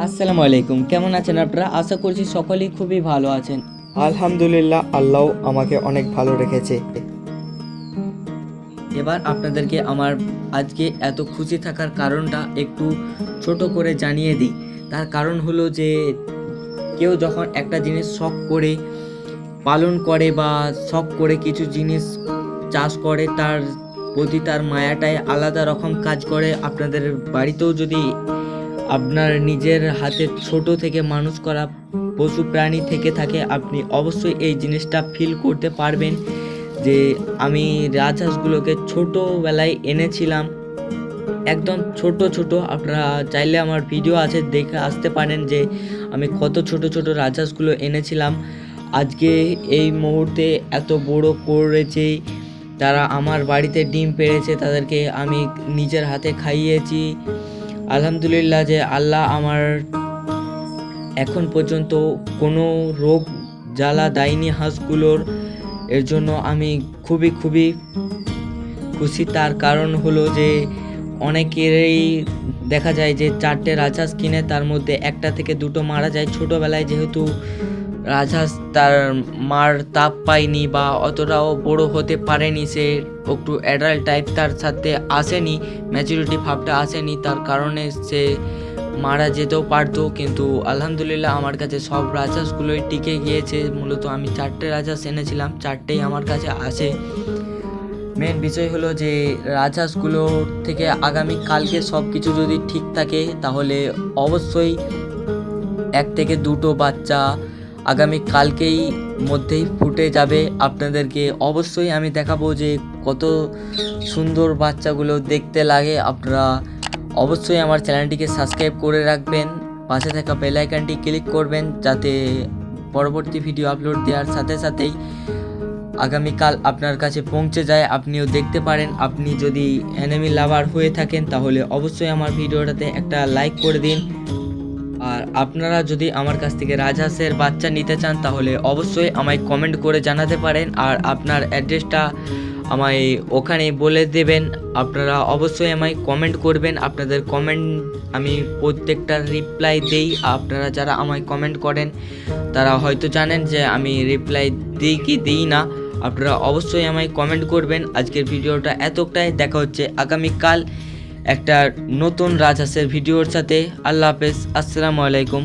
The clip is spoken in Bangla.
আসসালামু আলাইকুম, কেমন আছেন আপনারা? আশা করছি সকলেই খুবই ভালো আছেন। আলহামদুলিল্লাহ, আল্লাহ আমাকে অনেক ভালো রেখেছে। এবার আপনাদেরকে আমার আজকে এত খুশি থাকার কারণটা একটু ছোট করে জানিয়ে দিই। তার কারণ হলো যে কেউ যখন একটা জিনিস শখ করে পালন করে বা শখ করে কিছু জিনিস চাষ করে, তার প্রতি তার মায়াটাই আলাদা রকম কাজ করে। আপনাদের বাড়িতেও যদি আপনার নিজের হাতে ছোট থেকে মানুষ করা পশু প্রাণী থেকে থাকে, আপনি অবশ্যই এই জিনিসটা ফিল করতে পারবেন যে আমি রাজহাঁসগুলোকে ছোটোবেলায় এনেছিলাম, একদম ছোট ছোট। আপনারা চাইলে আমার ভিডিও আছে, দেখে আসতে পারেন যে আমি কত ছোট ছোট রাজহাঁসগুলো এনেছিলাম। আজকে এই মুহূর্তে এত বড় করেছে, তারা আমার বাড়িতে ডিম পেড়েছে, তাদেরকে আমি নিজের হাতে খাইয়েছি। আলহামদুলিল্লাহ যে আল্লাহ আমার এখন পর্যন্ত কোনো রোগ জ্বালা দেয়নি হাঁসগুলোর। এর জন্য আমি খুবই খুবই খুশি। তার কারণ হলো যে অনেকেরই দেখা যায় যে 4টে রাজহাঁস কিনে তার মধ্যে একটা থেকে দুটো মারা যায়। ছোটোবেলায় যেহেতু রাজহাঁস তার মার তাপ পায়নি বা অতটাও বড় হতে পারেনি, সে একটু অ্যাডাল্ট টাইপ তার সাথে আসেনি, ম্যাচুরিটি ভাবটা আসেনি, তার কারণে সে মারা যেতেও পারতো। কিন্তু আলহামদুলিল্লাহ আমার কাছে সব রাজহাঁসগুলোই টিকে গিয়েছে। মূলত আমি 4টে রাজহাঁস এনেছিলাম, 4টেই আমার কাছে আসে। মেন বিষয় হলো যে রাজহাঁসগুলো থেকে আগামী কালকে সব কিছু যদি ঠিক থাকে তাহলে অবশ্যই 1 থেকে 2টো বাচ্চা আগামী কালকেই মধ্যেই ফুটে যাবে। আপনাদেরকে অবশ্যই আমি দেখাবো যে কত সুন্দর বাচ্চাগুলো দেখতে লাগে। আপনারা অবশ্যই আমার চ্যানেলটিকে সাবস্ক্রাইব করে রাখবেন, পাশে থাকা বেল আইকনটি ক্লিক করবেন যাতে পরবর্তী ভিডিও আপলোড দেওয়ার সাথে সাথেই আগামীকাল আপনার কাছে পৌঁছে যায়, আপনিও দেখতে পারেন। আপনি যদি অ্যানিমি লাভার হয়ে থাকেন তাহলে অবশ্যই আমার ভিডিওটাতে একটা লাইক করে দিন। আর আপনারা যদি আমার কাছ থেকে রাজহাঁসের বাচ্চা নিতে চান তাহলে অবশ্যই আমায় কমেন্ট করে জানাতে পারেন, আর আপনার অ্যাড্রেসটা আমায় ওখানে বলে দেবেন। আপনারা অবশ্যই আমায় কমেন্ট করবেন, আপনাদের কমেন্ট আমি প্রত্যেকটা রিপ্লাই দেই। আপনারা যারা আমায় কমেন্ট করেন তারা হয়তো জানেন যে আমি রিপ্লাই দিই কি দিই না। আপনারা অবশ্যই আমায় কমেন্ট করবেন। আজকের ভিডিওটা এতটাই, দেখা হচ্ছে আগামীকাল একটা নতুন রাজহাঁসের ভিডিওর সাথে। আল্লাহ হাফেজ, আসসালামু আলাইকুম।